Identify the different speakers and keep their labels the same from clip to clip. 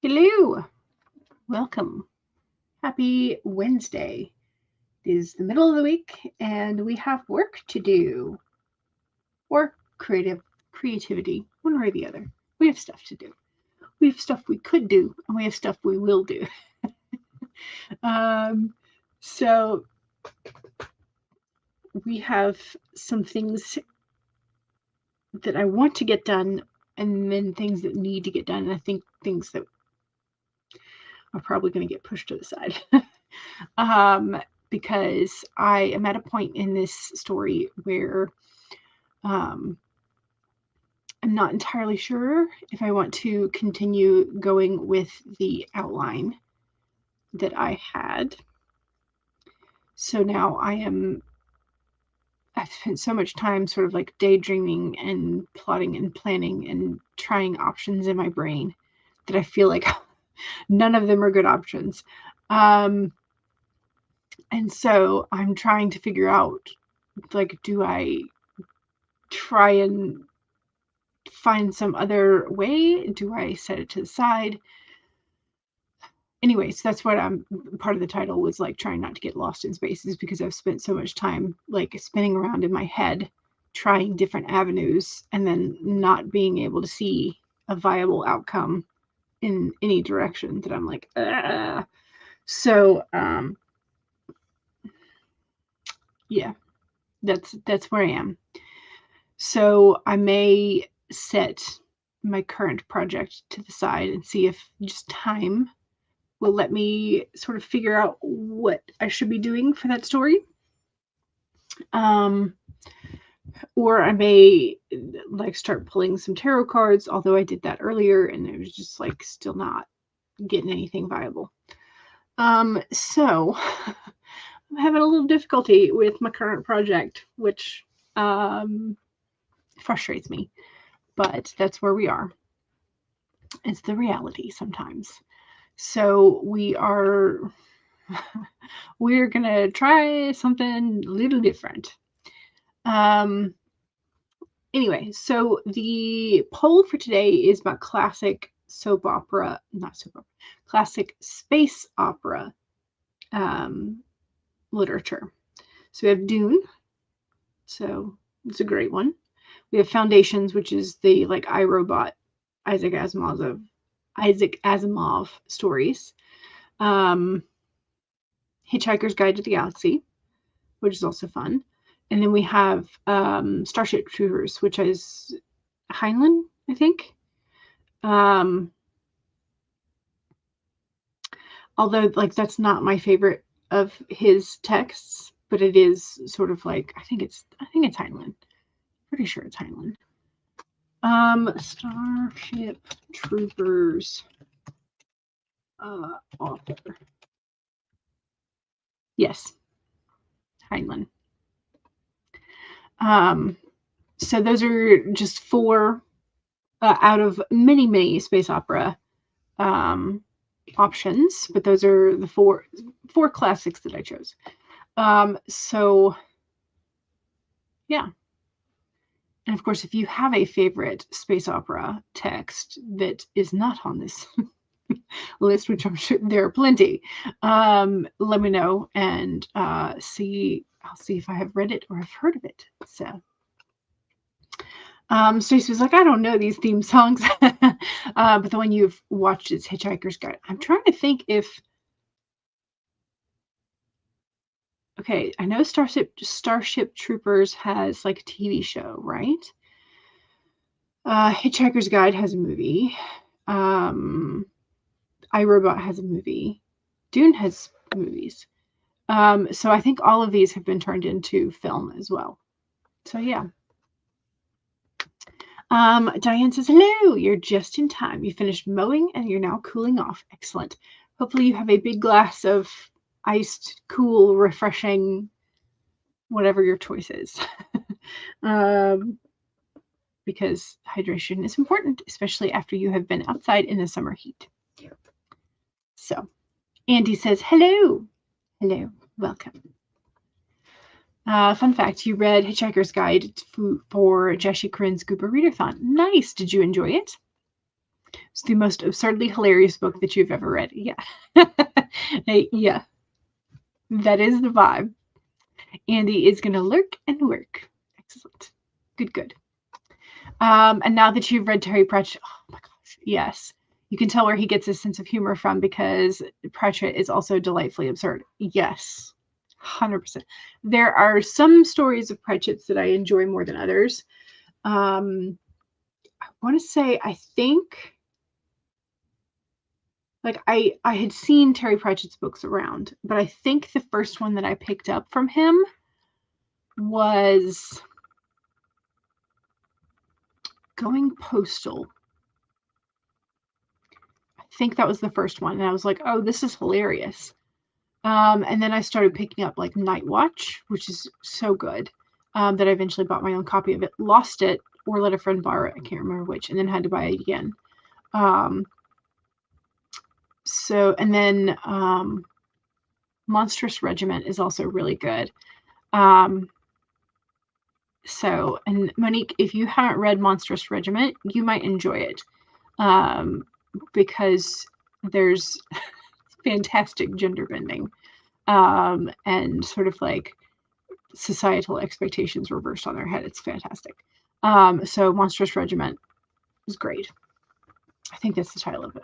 Speaker 1: Hello, welcome. Happy Wednesday. It is the middle of the week and we have work to do. Or creativity, one way or the other. We have stuff to do. We have stuff we could do and we have stuff we will do. So we have some things that I want to get done and then things that need to get done. And I think things that are probably going to get pushed to the side. Because I am at a point in this story where I'm not entirely sure if I want to continue going with the outline that I had. So now I've spent so much time sort of like daydreaming and plotting and planning and trying options in my brain that I feel like none of them are good options. And so I'm trying to figure out, like, do I try and find some other way? Do I set it to the side? Anyways, that's what part of the title was, like, trying not to get lost in spaces, because I've spent so much time like spinning around in my head trying different avenues and then not being able to see a viable outcome in any direction that I'm like, ugh. So yeah, that's where I am. So I may set my current project to the side and see if just time will let me sort of figure out what I should be doing for that story. Or I may like start pulling some tarot cards, although I did that earlier and it was just like still not getting anything viable. So I'm having a little difficulty with my current project, which frustrates me, but that's where we are. It's the reality sometimes. So we're gonna try something a little different. Anyway, so the poll for today is about classic classic space opera literature. So we have Dune, so it's a great one. We have Foundations, which is the like iRobot, Isaac Asimov stories. Hitchhiker's Guide to the Galaxy, which is also fun. And then we have Starship Troopers, which is Heinlein, I think. Although, like, that's not my favorite of his texts, but it is sort of like, I think it's Heinlein. Pretty sure it's Heinlein. Starship Troopers author. Yes, Heinlein. So those are just four out of many space opera options, but those are the four classics that I chose. So yeah. And of course, if you have a favorite space opera text that is not on this list, which I'm sure there are plenty, let me know and I'll see if I have read it or have heard of it. So Stacey was like, I don't know these theme songs, but the one you've watched is Hitchhiker's Guide. I'm trying to think if, okay, I know Starship Troopers has like a TV show, right? Hitchhiker's Guide has a movie. iRobot has a movie. Dune has movies. So I think all of these have been turned into film as well. So yeah. Diane says, hello, you're just in time. You finished mowing and you're now cooling off. Excellent. Hopefully you have a big glass of iced, cool, refreshing, whatever your choice is. Because hydration is important, especially after you have been outside in the summer heat. So Andy says, hello. Hello. Welcome. Fun fact, you read Hitchhiker's Guide for Jessie Corinne's Gooper Readathon. Nice. Did you enjoy it? It's the most absurdly hilarious book that you've ever read. Yeah. Yeah. That is the vibe. Andy is going to lurk and work. Excellent. Good, good. And now that you've read Terry Pratchett, oh my gosh, yes. You can tell where he gets his sense of humor from because Pratchett is also delightfully absurd. Yes. 100%. There are some stories of Pratchett's that I enjoy more than others. I want to say, I think, like I had seen Terry Pratchett's books around, but I think the first one that I picked up from him was Going Postal. I think that was the first one. And I was like, oh, this is hilarious. And then I started picking up like Night Watch, which is so good, that I eventually bought my own copy of it, lost it, or let a friend borrow it. I can't remember which, and then had to buy it again. And then Monstrous Regiment is also really good. And Monique, if you haven't read Monstrous Regiment, you might enjoy it, because there's fantastic gender bending, and sort of like societal expectations reversed on their head. It's fantastic. So Monstrous Regiment is great. I think that's the title of it.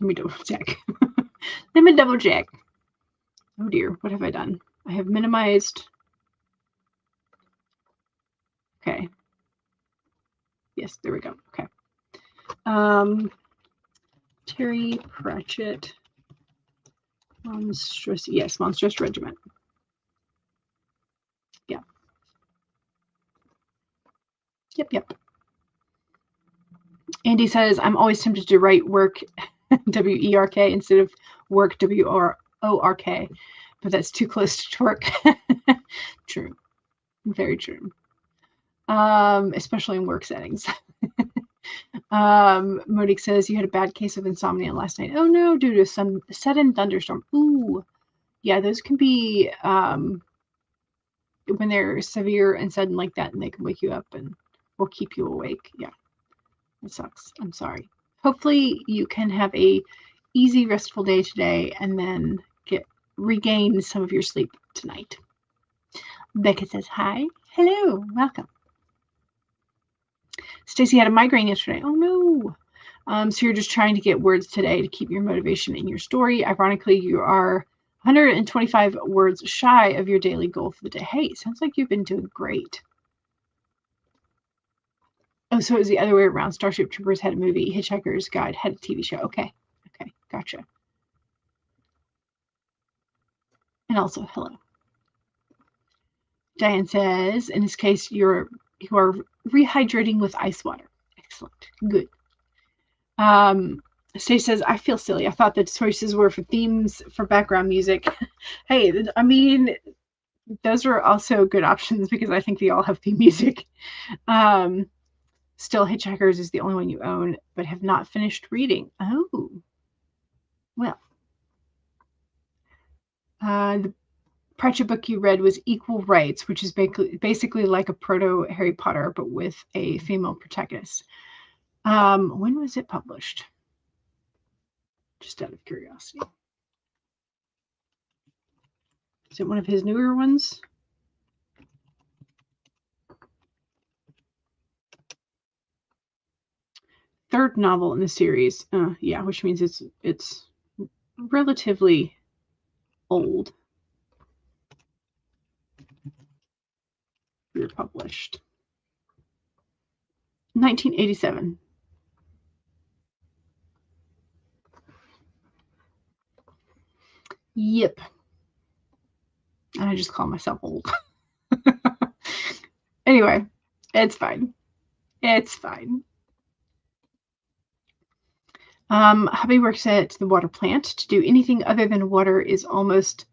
Speaker 1: Let me double check. Let me double check. Oh dear, what have I done? I have minimized. Okay. Yes, there we go. Okay. Terry Pratchett. Monstrous Regiment. Yeah. Yep. Andy says, I'm always tempted to write work W-E-R-K instead of work W-R-O-R-K, but that's too close to twerk. True. Very true. Especially in work settings. Monique says, you had a bad case of insomnia last night. Oh no, due to some sudden thunderstorm. Ooh. Yeah, those can be when they're severe and sudden like that, and they can wake you up or keep you awake. Yeah. It sucks. I'm sorry. Hopefully you can have a easy, restful day today and then regain some of your sleep tonight. Becca says, hi. Hello. Welcome. Stacy had a migraine yesterday. Oh, no. So you're just trying to get words today to keep your motivation in your story. Ironically, you are 125 words shy of your daily goal for the day. Hey, sounds like you've been doing great. Oh, so it was the other way around. Starship Troopers had a movie. Hitchhiker's Guide had a TV show. Okay, gotcha. And also, hello. Diane says, in this case, you are rehydrating with ice water. Excellent. Good. Stacey says, I feel silly. I thought the choices were for themes for background music. Hey, I mean, those are also good options because I think they all have theme music. Still, Hitchhikers is the only one you own, but have not finished reading. Oh. Well. The Pratchett book you read was Equal Rights, which is basically like a proto Harry Potter, but with a female protagonist. When was it published? Just out of curiosity. Is it one of his newer ones? Third novel in the series. Yeah, which means it's relatively old. Year published. 1987. Yep. And I just call myself old. Anyway, it's fine. It's fine. Hubby works at the water plant. To do anything other than water is almost,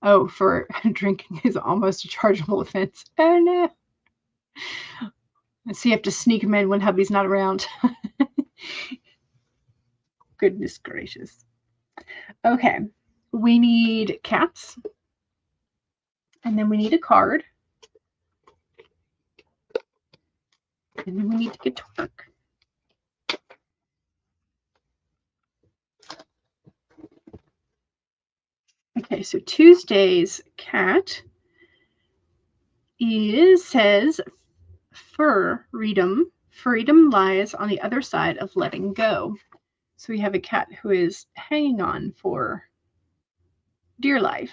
Speaker 1: for drinking is almost a chargeable offense. Oh no. So you have to sneak him in when hubby's not around. Goodness gracious. Okay. We need cats. And then we need a card. And then we need to get to work. Okay, so Tuesday's cat says, freedom lies on the other side of letting go. So we have a cat who is hanging on for dear life.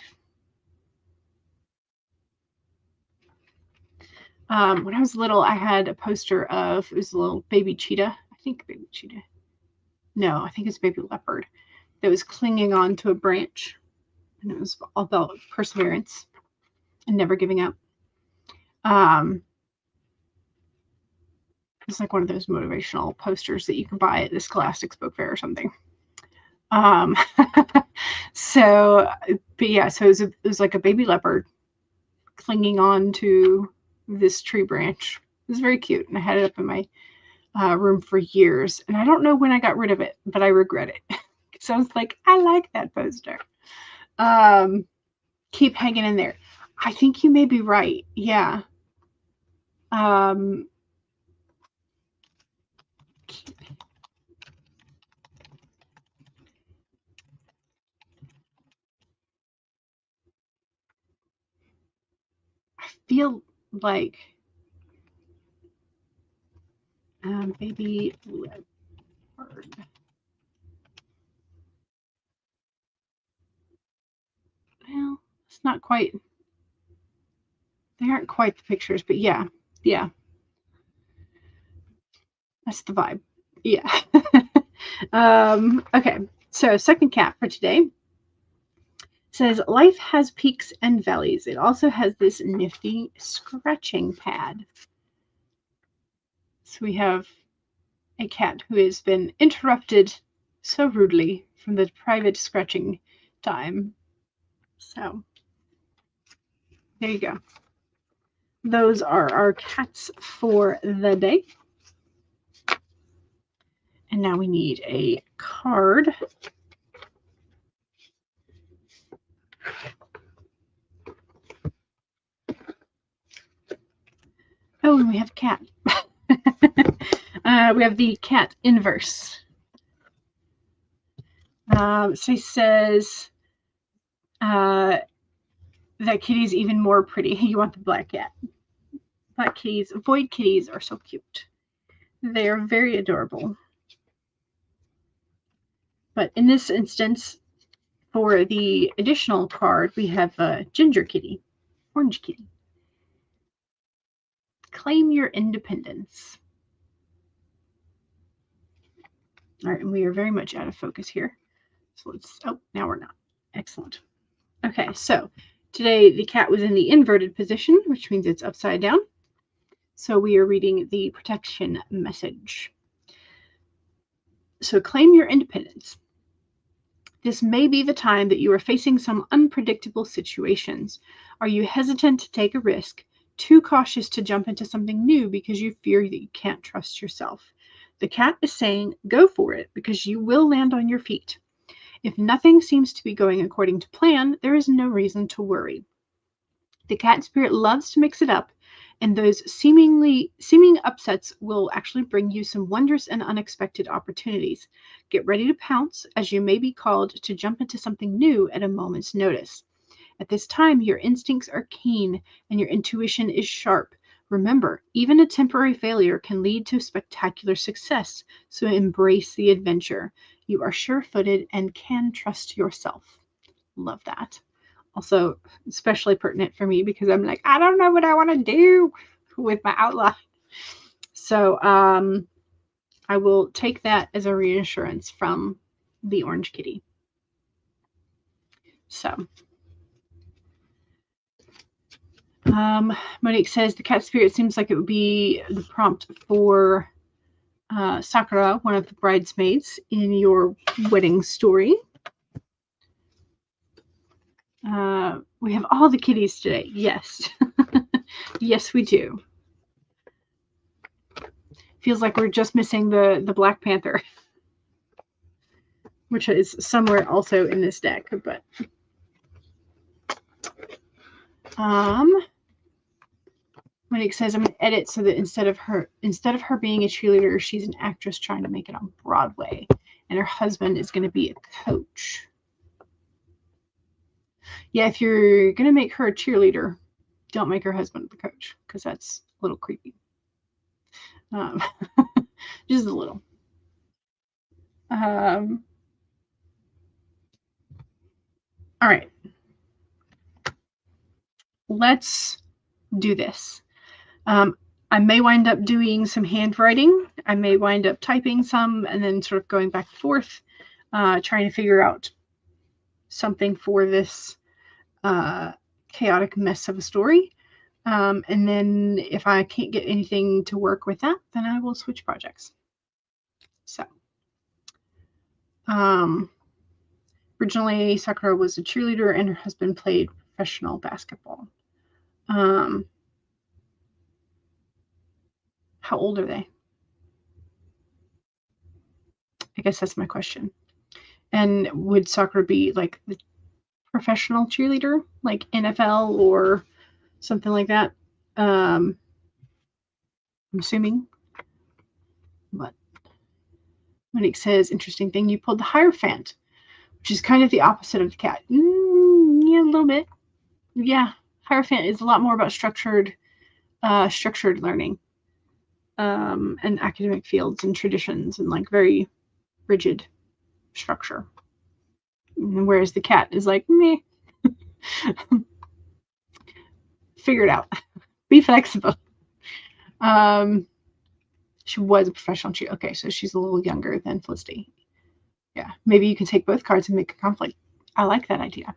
Speaker 1: When I was little, I had a poster of, it was a little baby cheetah. I think baby cheetah. No, I think it's baby leopard that was clinging on to a branch. And it was all about perseverance and never giving up. It's like one of those motivational posters that you can buy at the Scholastic Book Fair or something. So, but yeah, so it was like a baby leopard clinging on to this tree branch. It was very cute, and I had it up in my room for years, and I don't know when I got rid of it, but I regret it. So I was like, I like that poster. Keep hanging in there. I think you may be right. Yeah. I feel like baby leopard. Well, it's not quite. They aren't quite the pictures, but yeah. That's the vibe. Yeah. Okay. So second cat for today says life has peaks and valleys. It also has this nifty scratching pad. So we have a cat who has been interrupted so rudely from the private scratching time. So there you go. Those are our cats for the day. And now we need a card. Oh, and we have cat. We have the cat inverse. So he says that kitty's even more pretty. You want the black cat. Black kitties, void kitties are so cute. They are very adorable. But in this instance, for the additional card, we have a ginger kitty, orange kitty. Claim your independence. All right, and we are very much out of focus here. So let's, oh, now we're not. Excellent. Okay, so today the cat was in the inverted position, which means it's upside down. So we are reading the protection message. So claim your independence. This may be the time that you are facing some unpredictable situations. Are you hesitant to take a risk? Too cautious to jump into something new because you fear that you can't trust yourself? The cat is saying, go for it, because you will land on your feet. If nothing seems to be going according to plan, there is no reason to worry. The cat spirit loves to mix it up, and those seeming upsets will actually bring you some wondrous and unexpected opportunities. Get ready to pounce, as you may be called to jump into something new at a moment's notice. At this time, your instincts are keen and your intuition is sharp. Remember, even a temporary failure can lead to spectacular success, so embrace the adventure. You are sure-footed and can trust yourself. Love that. Also, especially pertinent for me because I'm like, I don't know what I want to do with my outline. So I will take that as a reassurance from the orange kitty. So Monique says the cat spirit seems like it would be the prompt for Sakura, one of the bridesmaids in your wedding story. We have all the kitties today. Yes. Yes, we do. Feels like we're just missing the Black Panther, which is somewhere also in this deck. But Monique says I'm gonna edit so that instead of her being a cheerleader, she's an actress trying to make it on Broadway, and her husband is going to be a coach. Yeah, if you're going to make her a cheerleader, don't make her husband the coach, because that's a little creepy. Just a little. All right. Let's do this. I may wind up doing some handwriting. I may wind up typing some and then sort of going back and forth, trying to figure out something for this chaotic mess of a story. And then if I can't get anything to work with that, then I will switch projects. So, originally, Sakura was a cheerleader and her husband played professional basketball. How old are they? I guess that's my question. And would Sakura be like the professional cheerleader, like NFL or something like that? I'm assuming. But Monique says, interesting thing, you pulled the Hierophant, which is kind of the opposite of the cat. Yeah, a little bit. Yeah, Hierophant is a lot more about structured learning, and academic fields and traditions and like very rigid structure. Whereas the cat is like, meh, figure it out, be flexible. She was a professional cheerleader. Okay, so she's a little younger than Felicity. Yeah, maybe you can take both cards and make a conflict. I like that idea.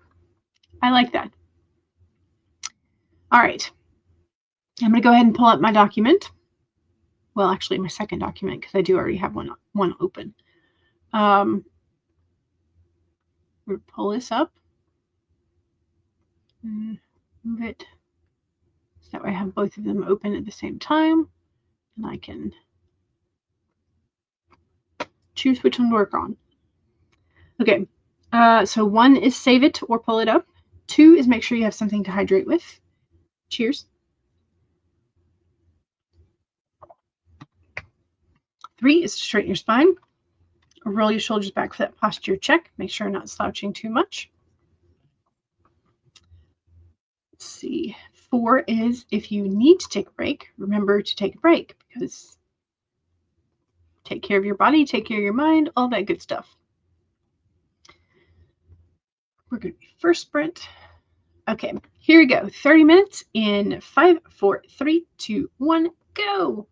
Speaker 1: I like that. All right. I'm going to go ahead and pull up my document. Well, actually, my second document, because I do already have one open. We'll pull this up. And move it. So that way I have both of them open at the same time. And I can choose which one to work on. Okay. So 1 is save it or pull it up. 2 is make sure you have something to hydrate with. Cheers. 3 is straighten your spine. Roll your shoulders back for that posture check. Make sure you're not slouching too much. Let's see. 4 is if you need to take a break, remember to take a break, because take care of your body, take care of your mind, all that good stuff. We're going to be first sprint. Okay, here we go. 30 minutes in 5, 4, 3, 2, 1, go.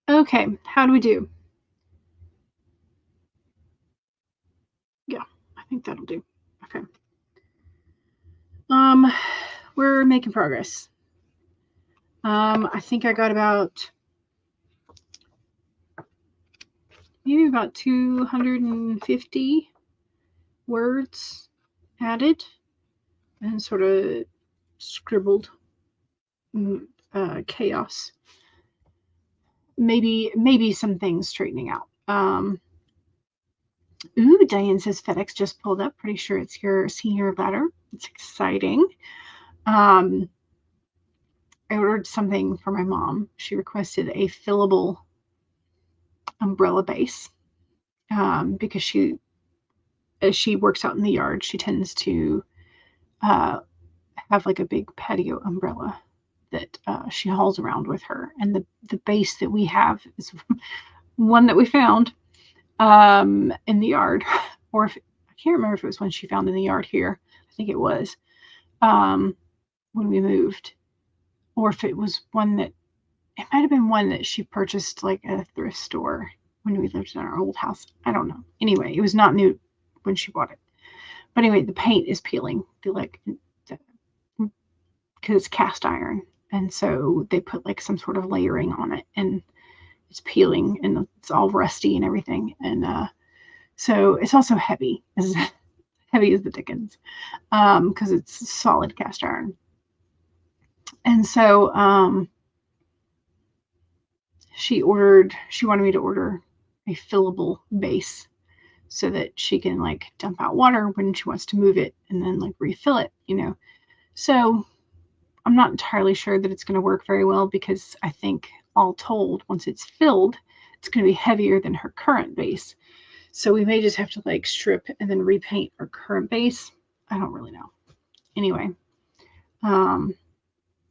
Speaker 1: Okay, how do we do? Yeah, I think that'll do. Okay. We're making progress. I think I got about maybe about 250 words added and sort of scribbled chaos. Maybe some things straightening out. Ooh, Diane says FedEx just pulled up. Pretty sure it's your senior letter. It's exciting. I ordered something for my mom. She requested a fillable umbrella base because as she works out in the yard, she tends to have like a big patio umbrella that she hauls around with her. And the base that we have is one that we found in the yard, or if I can't remember if it was one she found in the yard here. I think it was when we moved, or if it was one that it might have been one that she purchased like at a thrift store when we lived in our old house. I don't know. Anyway, it was not new when she bought it. But anyway, the paint is peeling. Because it's cast iron, and so they put like some sort of layering on it, and it's peeling, and it's all rusty and everything. And so it's also heavy, as heavy as the dickens, because it's solid cast iron. And so she wanted me to order a fillable base so that she can like dump out water when she wants to move it and then like refill it, So I'm not entirely sure that it's going to work very well, because I think all told, once it's filled, it's going to be heavier than her current base. So we may just have to like strip and then repaint our current base. I don't really know. Anyway,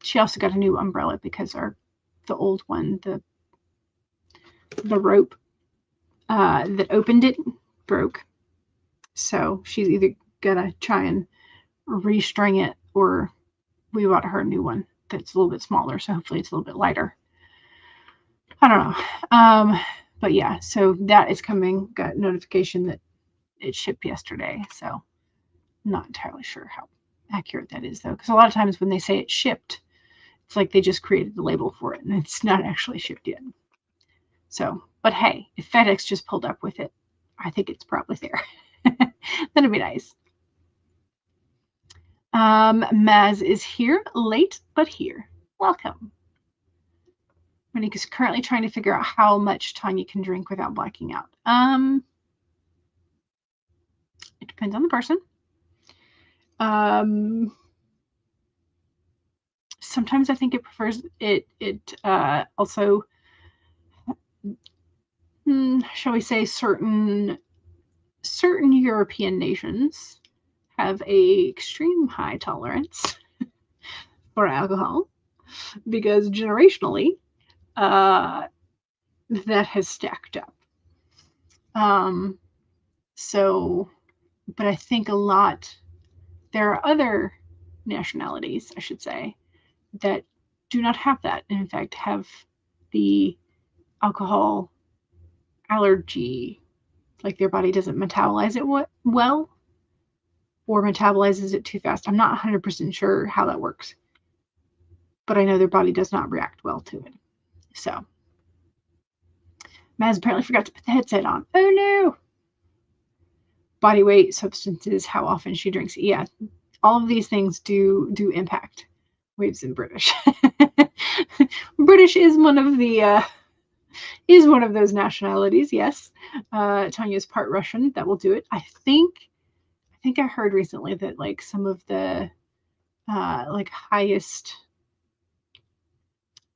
Speaker 1: she also got a new umbrella because the old one, the rope that opened it broke. So she's either gonna try and restring it, or we bought her a new one that's a little bit smaller. So hopefully it's a little bit lighter. I don't know. But yeah, so that is coming. Got notification that it shipped yesterday. So I'm not entirely sure how accurate that is, though, because a lot of times when they say it shipped, it's like they just created the label for it and it's not actually shipped yet. So, but hey, if FedEx just pulled up with it, I think it's probably there. That'd be nice. Maz is here, late but here. Welcome. Monica's currently trying to figure out how much Tanya can drink without blacking out. It depends on the person. Sometimes I think it prefers it. Also, shall we say, certain European nations have a extreme high tolerance for alcohol, because generationally, that has stacked up. So, but I think there are other nationalities, I should say, that do not have that, and in fact have the alcohol allergy, like their body doesn't metabolize it well, or metabolizes it too fast. I'm not 100% sure how that works, but I know their body does not react well to it. So Maz apparently forgot to put the headset on. Oh no! Body weight, substances, how often she drinks. Yeah, all of these things do impact waves in British. British is one of the is one of those nationalities. Yes, Tanya is part Russian. That will do it. I think I heard recently that like some of the like highest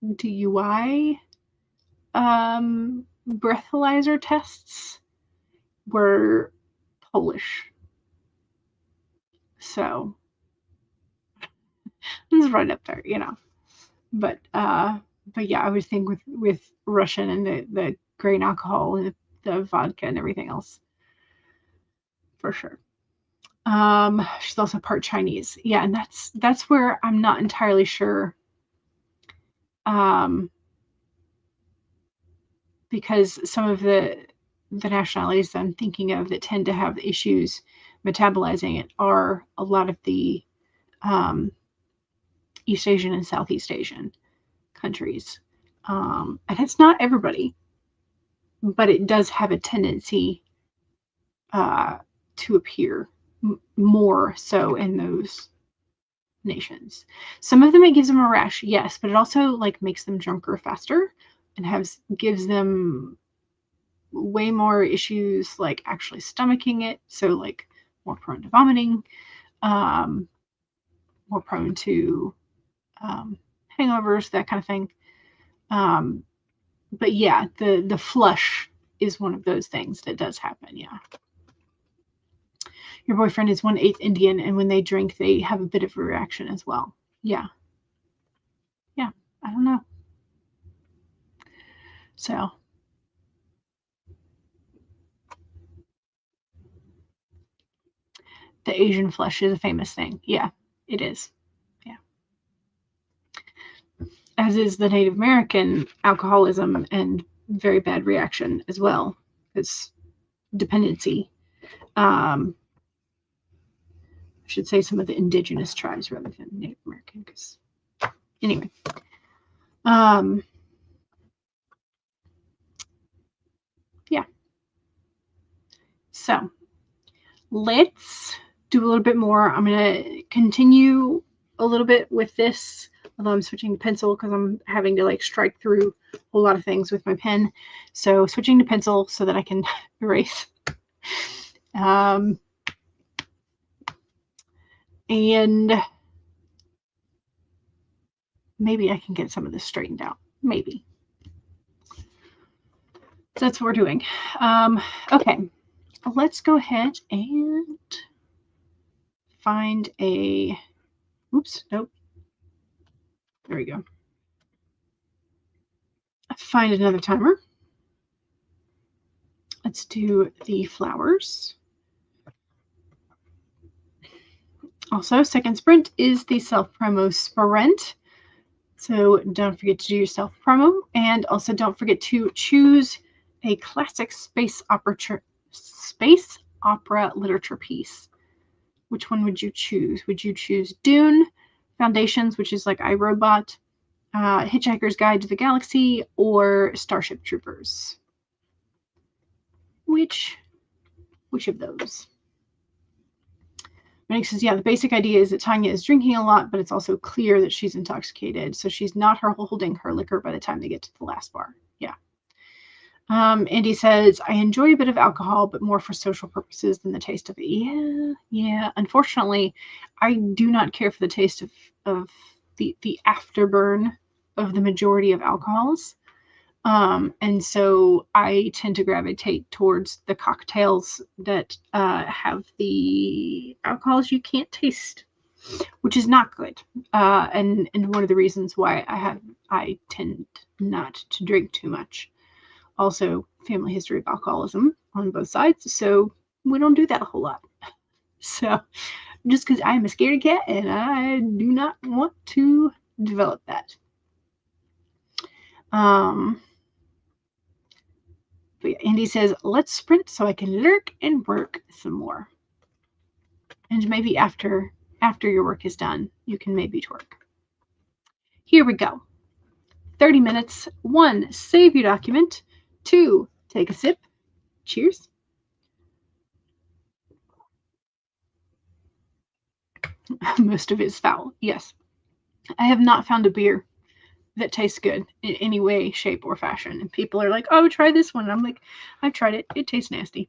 Speaker 1: DUI breathalyzer tests were Polish. So it's right up there, you know. But yeah, I would think with Russian and the grain alcohol and the vodka and everything else, for sure. She's also part Chinese. Yeah, and that's where I'm not entirely sure. Because some of the nationalities that I'm thinking of that tend to have issues metabolizing it are a lot of the East Asian and Southeast Asian countries. And it's not everybody, but it does have a tendency to appear more so in those nations. Some of them it gives them a rash, yes, but it also like makes them drunker faster and gives them way more issues like actually stomaching it, so like more prone to vomiting, more prone to hangovers, that kind of thing. But yeah, the flush is one of those things that does happen. Yeah. Your boyfriend is 1/8 Indian, and when they drink, they have a bit of a reaction as well. Yeah. Yeah. I don't know. So. The Asian flush is a famous thing. Yeah, it is. Yeah. As is the Native American alcoholism and very bad reaction as well. It's dependency. I should say some of the indigenous tribes rather than Native American. Because anyway, yeah. So let's do a little bit more. I'm going to continue a little bit with this, although I'm switching to pencil because I'm having to like strike through a whole lot of things with my pen. So switching to pencil so that I can erase. And maybe I can get some of this straightened out. Maybe. So that's what we're doing. Okay, let's go ahead and find a, oops, nope. There we go. Find another timer. Let's do the flowers. Also, second sprint is the self-promo sprint. So don't forget to do your self-promo. And also don't forget to choose a classic space opera literature piece. Which one would you choose? Would you choose Dune, Foundations, which is like iRobot, Hitchhiker's Guide to the Galaxy, or Starship Troopers? Which of those? Rennick says, yeah, the basic idea is that Tanya is drinking a lot, but it's also clear that she's intoxicated. So she's not holding her liquor by the time they get to the last bar. Yeah. Andy says, I enjoy a bit of alcohol, but more for social purposes than the taste of it. Yeah. Unfortunately, I do not care for the taste of the afterburn of the majority of alcohols. And so I tend to gravitate towards the cocktails that have the alcohols you can't taste, which is not good. And one of the reasons why I tend not to drink too much. Also, family history of alcoholism on both sides, so we don't do that a whole lot. So just because I'm a scaredy cat and I do not want to develop that. But yeah, Andy says, let's sprint so I can lurk and work some more. And maybe after your work is done, you can maybe twerk. Here we go. 30 minutes. 1, save your document. 2, take a sip. Cheers. Most of it is foul. Yes. I have not found a beer that tastes good in any way, shape, or fashion. And people are like, oh, try this one. And I'm like, I've tried it. It tastes nasty.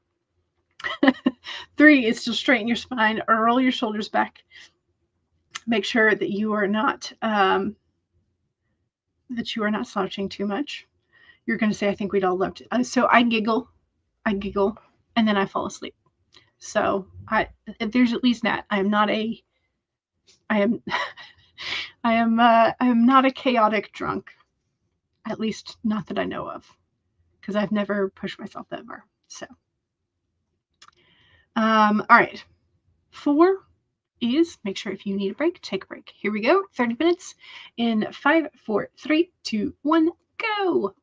Speaker 1: 3 is to straighten your spine or roll your shoulders back. Make sure that you are not slouching too much. You're going to say, I think we'd all love to. So I giggle, and then I fall asleep. So if there's at least that. I am not a chaotic drunk. At least not that I know of, because I've never pushed myself that far. So, all right. 4 is make sure if you need a break, take a break. Here we go. 30 minutes in 5, 4, 3, 2, 1, go.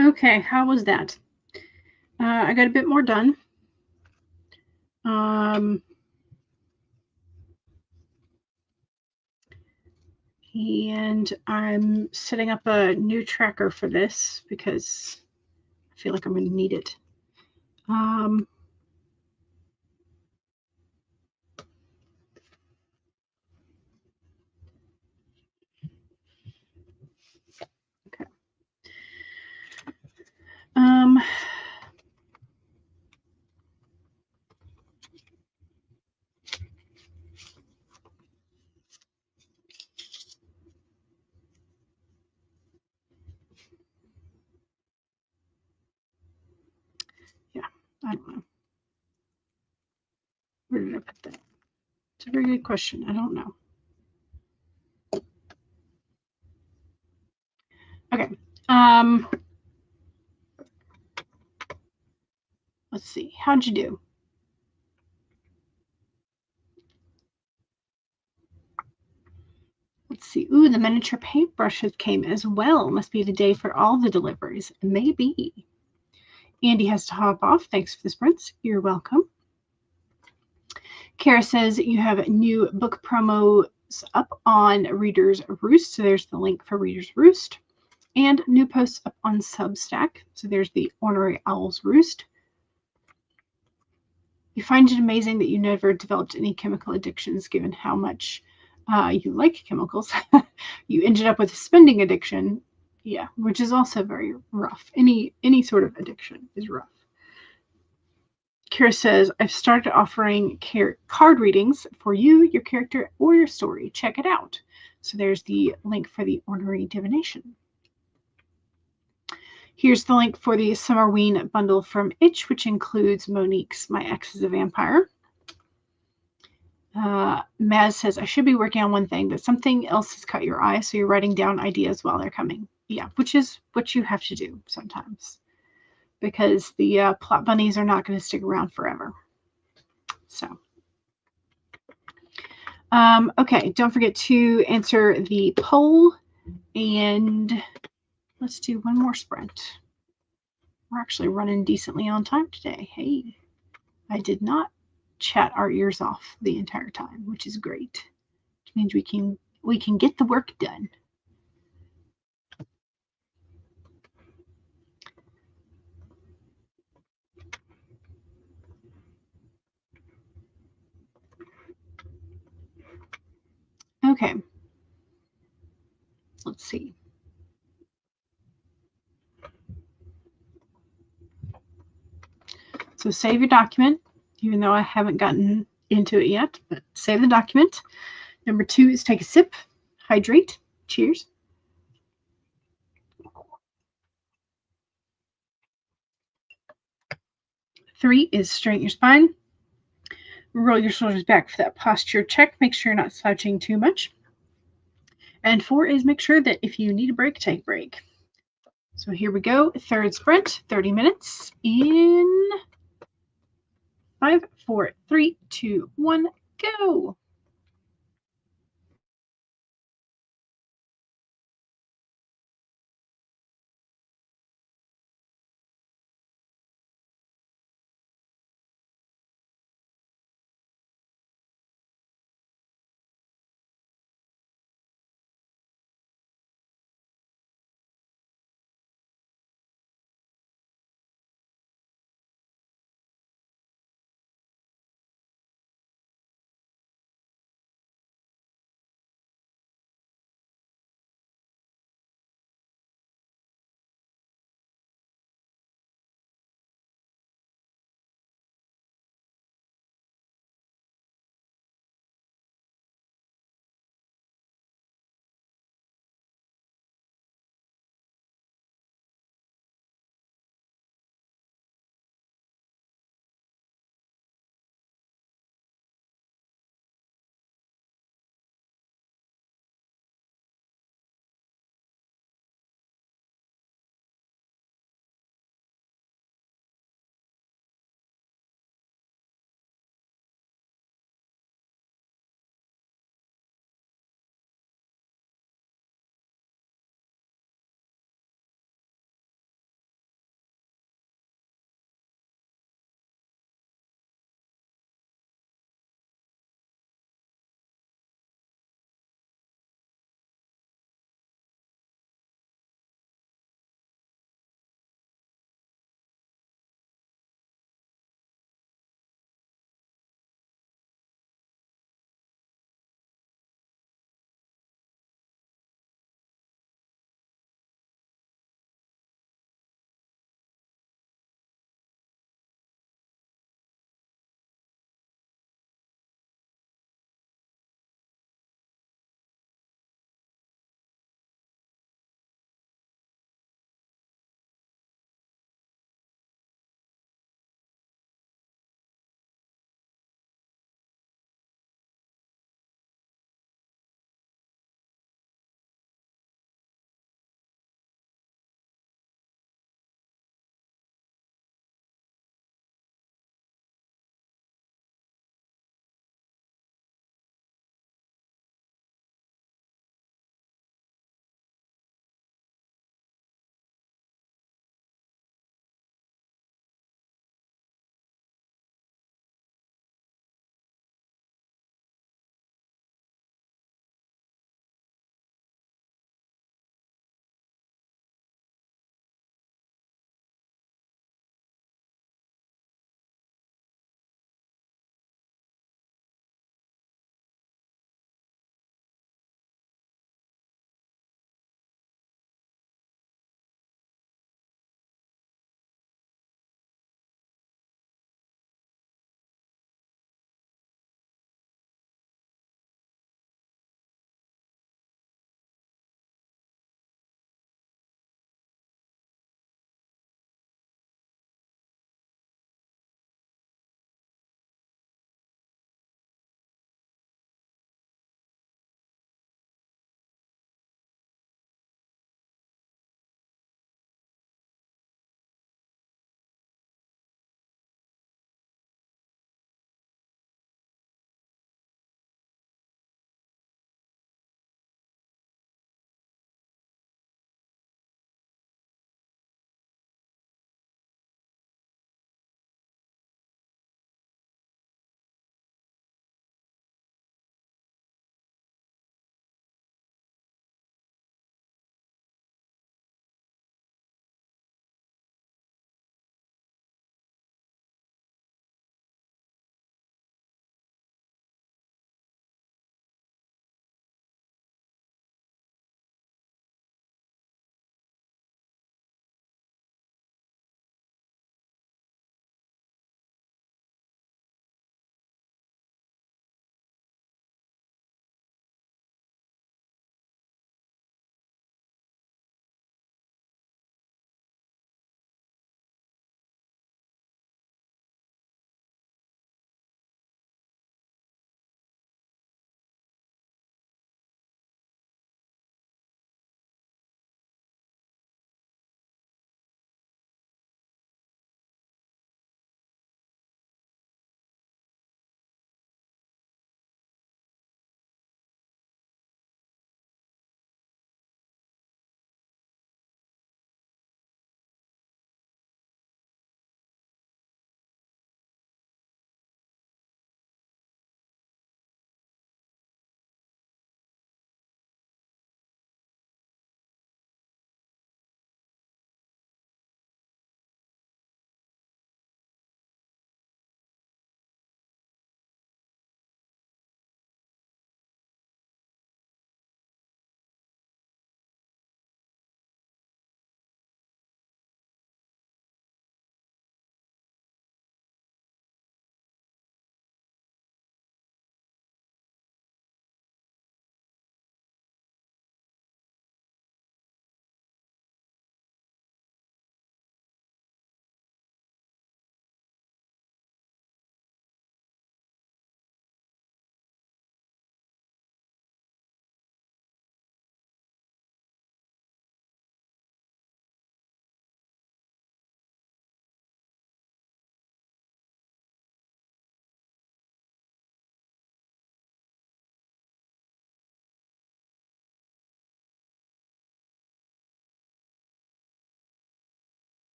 Speaker 1: Okay, how was that? I got a bit more done. And I'm setting up a new tracker for this because I feel like I'm going to need it. Okay. Yeah, I don't know. Where did I put that? It's a very good question. I don't know. Okay. Let's see. How'd you do? Let's see. Ooh, the miniature paintbrushes came as well. Must be the day for all the deliveries. Maybe. Andy has to hop off. Thanks for the sprints. You're welcome. Kara says you have new book promos up on Reader's Roost. So there's the link for Reader's Roost. And new posts up on Substack. So there's the Ornery Owl's Roost. You find it amazing that you never developed any chemical addictions given how much you like chemicals. You ended up with a spending addiction. Yeah, which is also very rough. Any sort of addiction is rough. Kira says, I've started offering card readings for you, your character, or your story. Check it out. So there's the link for the Ornery Divination. Here's the link for the Summerween bundle from Itch, which includes Monique's My Ex is a Vampire. Maz says, I should be working on one thing, but something else has caught your eye, so you're writing down ideas while they're coming. Yeah, which is what you have to do sometimes, because the plot bunnies are not going to stick around forever. So, okay, don't forget to answer the poll, and let's do one more sprint. We're actually running decently on time today. Hey, I did not chat our ears off the entire time, which is great. Which means we can get the work done. Okay. Let's see. So save your document, even though I haven't gotten into it yet, but save the document. Number 2 is take a sip, hydrate. Cheers. 3 is straighten your spine. Roll your shoulders back for that posture check. Make sure you're not slouching too much. And 4 is make sure that if you need a break, take a break. So here we go. Third sprint, 30 minutes in 5, 4, 3, 2, 1, go.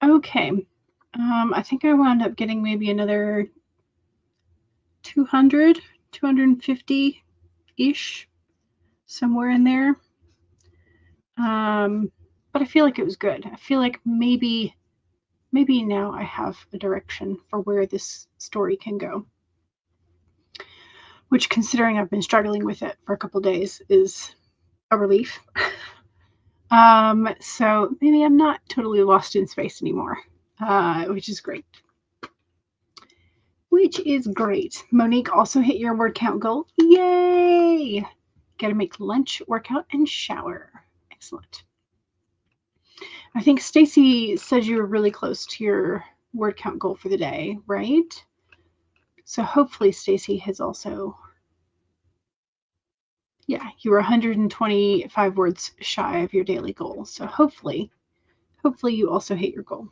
Speaker 1: Okay. I think I wound up getting maybe another 200, 250-ish, somewhere in there. But I feel like it was good. I feel like maybe now I have a direction for where this story can go. Which, considering I've been struggling with it for a couple days, is a relief. So maybe I'm not totally lost in space anymore, which is great. Monique also hit your word count goal. Yay! Got to make lunch, workout, and shower. Excellent. I think Stacy says you were really close to your word count goal for the day, right? So hopefully Stacy has also, yeah, you were 125 words shy of your daily goal. So hopefully you also hit your goal.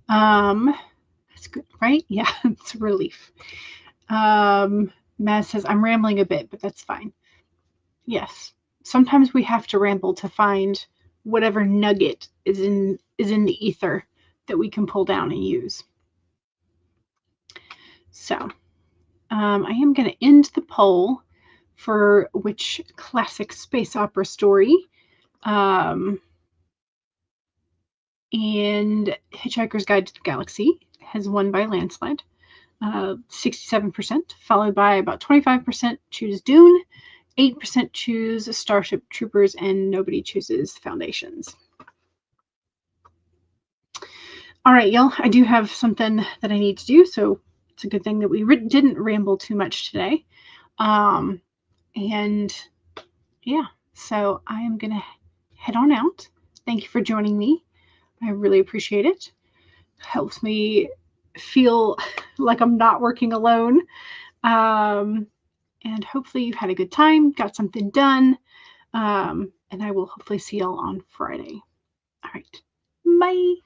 Speaker 1: That's good, right? Yeah, it's a relief. Maz says, I'm rambling a bit, but that's fine. Yes. Sometimes we have to ramble to find whatever nugget is in the ether that we can pull down and use. So I am going to end the poll for which classic space opera story and Hitchhiker's Guide to the Galaxy has won by a landslide. 67%, followed by about 25% choose Dune, 8% choose Starship Troopers, and nobody chooses Foundations. All right, y'all, I do have something that I need to do, so it's a good thing that we didn't ramble too much today. And yeah, so I am going to head on out. Thank you for joining me. I really appreciate it. Helps me feel like I'm not working alone. And hopefully you had a good time, got something done. And I will hopefully see y'all on Friday. All right. Bye.